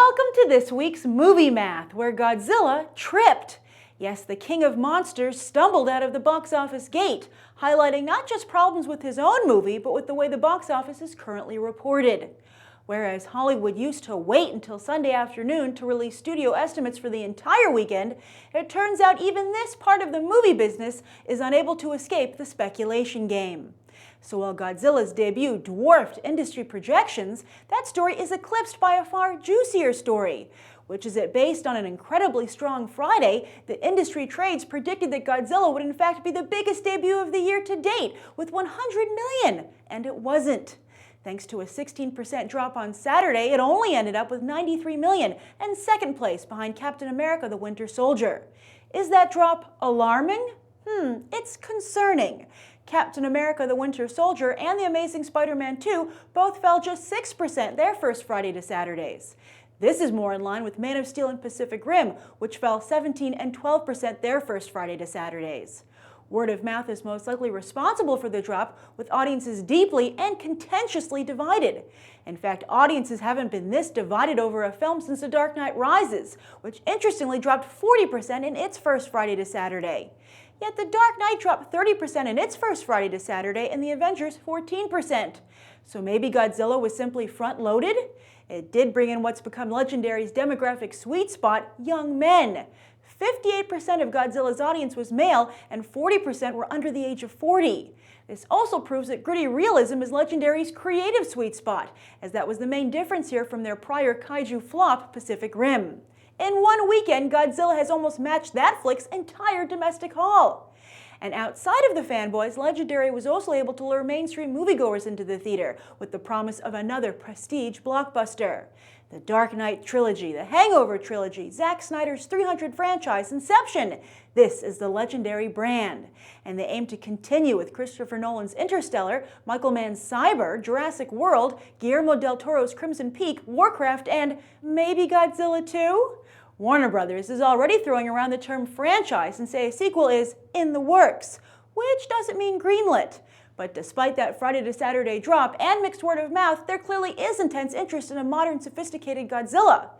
Welcome to this week's Movie Math, where Godzilla tripped. Yes, the king of monsters stumbled out of the box office gate, highlighting not just problems with his own movie, but with the way the box office is currently reported. Whereas Hollywood used to wait until Sunday afternoon to release studio estimates for the entire weekend, it turns out even this part of the movie business is unable to escape the speculation game. So while Godzilla's debut dwarfed industry projections, that story is eclipsed by a far juicier story, which is that based on an incredibly strong Friday, the industry trades predicted that Godzilla would in fact be the biggest debut of the year to date, with 100 million, and it wasn't. Thanks to a 16% drop on Saturday, it only ended up with 93 million and second place behind Captain America: The Winter Soldier. Is that drop alarming? It's concerning. Captain America: The Winter Soldier and The Amazing Spider-Man 2 both fell just 6% their first Friday to Saturdays. This is more in line with Man of Steel and Pacific Rim, which fell 17% and 12% their first Friday to Saturdays. Word of mouth is most likely responsible for the drop, with audiences deeply and contentiously divided. In fact, audiences haven't been this divided over a film since The Dark Knight Rises, which interestingly dropped 40% in its first Friday to Saturday. Yet The Dark Knight dropped 30% in its first Friday to Saturday and The Avengers 14%. So maybe Godzilla was simply front-loaded? It did bring in what's become Legendary's demographic sweet spot, young men. 58% of Godzilla's audience was male and 40% were under the age of 40. This also proves that gritty realism is Legendary's creative sweet spot, as that was the main difference here from their prior kaiju flop, Pacific Rim. In one weekend, Godzilla has almost matched that flick's entire domestic haul. And outside of the fanboys, Legendary was also able to lure mainstream moviegoers into the theater with the promise of another prestige blockbuster. The Dark Knight trilogy, the Hangover trilogy, Zack Snyder's 300 franchise, Inception. This is the Legendary brand. And they aim to continue with Christopher Nolan's Interstellar, Michael Mann's Cyber, Jurassic World, Guillermo del Toro's Crimson Peak, Warcraft, and maybe Godzilla 2? Warner Brothers is already throwing around the term franchise and say a sequel is in the works, which doesn't mean greenlit. But despite that Friday to Saturday drop and mixed word of mouth, there clearly is intense interest in a modern, sophisticated Godzilla.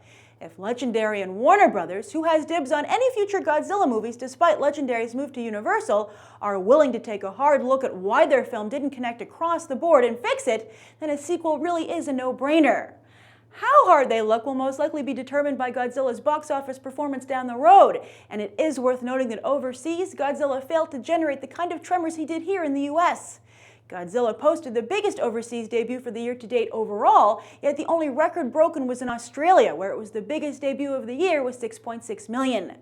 If Legendary and Warner Brothers, who has dibs on any future Godzilla movies despite Legendary's move to Universal, are willing to take a hard look at why their film didn't connect across the board and fix it, then a sequel really is a no-brainer. How hard they look will most likely be determined by Godzilla's box office performance down the road, and it is worth noting that overseas, Godzilla failed to generate the kind of tremors he did here in the US. Godzilla posted the biggest overseas debut for the year to date overall, yet the only record broken was in Australia, where it was the biggest debut of the year with 6.6 million.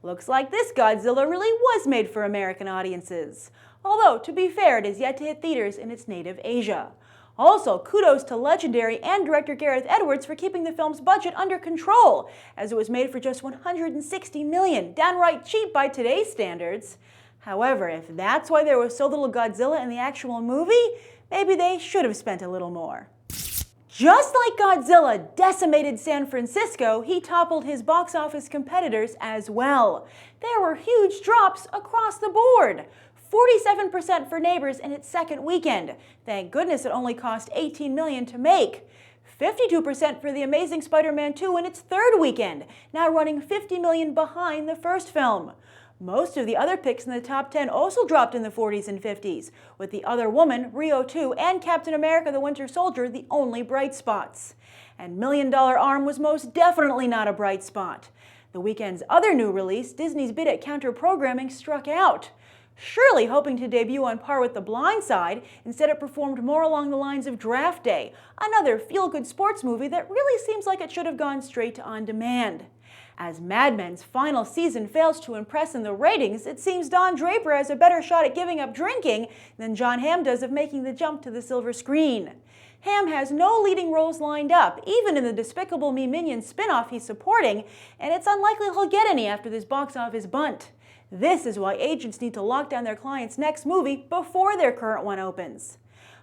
Looks like this Godzilla really was made for American audiences. Although, to be fair, it is yet to hit theaters in its native Asia. Also, kudos to Legendary and director Gareth Edwards for keeping the film's budget under control, as it was made for just 160 million, downright cheap by today's standards. However, if that's why there was so little Godzilla in the actual movie, maybe they should have spent a little more. Just like Godzilla decimated San Francisco, he toppled his box office competitors as well. There were huge drops across the board. 47% for Neighbors in its second weekend. Thank goodness it only cost $18 million to make. 52% for The Amazing Spider-Man 2 in its third weekend, now running $50 million behind the first film. Most of the other picks in the top 10 also dropped in the 40s and 50s, with The Other Woman, Rio 2, and Captain America: The Winter Soldier the only bright spots. And Million Dollar Arm was most definitely not a bright spot. The weekend's other new release, Disney's bid at counter-programming, struck out. Surely hoping to debut on par with The Blind Side, instead it performed more along the lines of Draft Day, another feel-good sports movie that really seems like it should have gone straight to on-demand. As Mad Men's final season fails to impress in the ratings, it seems Don Draper has a better shot at giving up drinking than Jon Hamm does of making the jump to the silver screen. Hamm has no leading roles lined up, even in the Despicable Me Minions spin-off he's supporting, and it's unlikely he'll get any after this box office bunt. This is why agents need to lock down their client's next movie before their current one opens.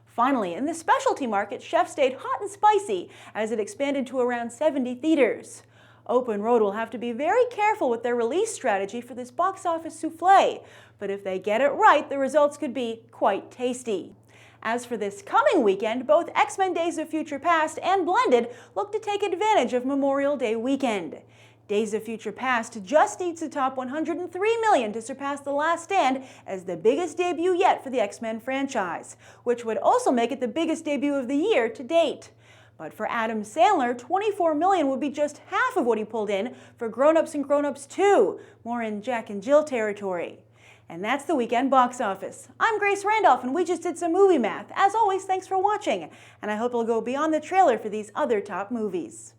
Finally, in the specialty market, Chef stayed hot and spicy as it expanded to around 70 theaters. Open Road will have to be very careful with their release strategy for this box office souffle, but if they get it right, the results could be quite tasty. As for this coming weekend, both X-Men Days of Future Past and Blended look to take advantage of Memorial Day weekend. Days of Future Past just needs to top 103 million to surpass The Last Stand as the biggest debut yet for the X-Men franchise, which would also make it the biggest debut of the year to date. But for Adam Sandler, 24 million would be just half of what he pulled in for Grown Ups and Grown Ups 2, more in Jack and Jill territory. And that's the weekend box office. I'm Grace Randolph, and we just did some movie math. As always, thanks for watching, and I hope you'll go beyond the trailer for these other top movies.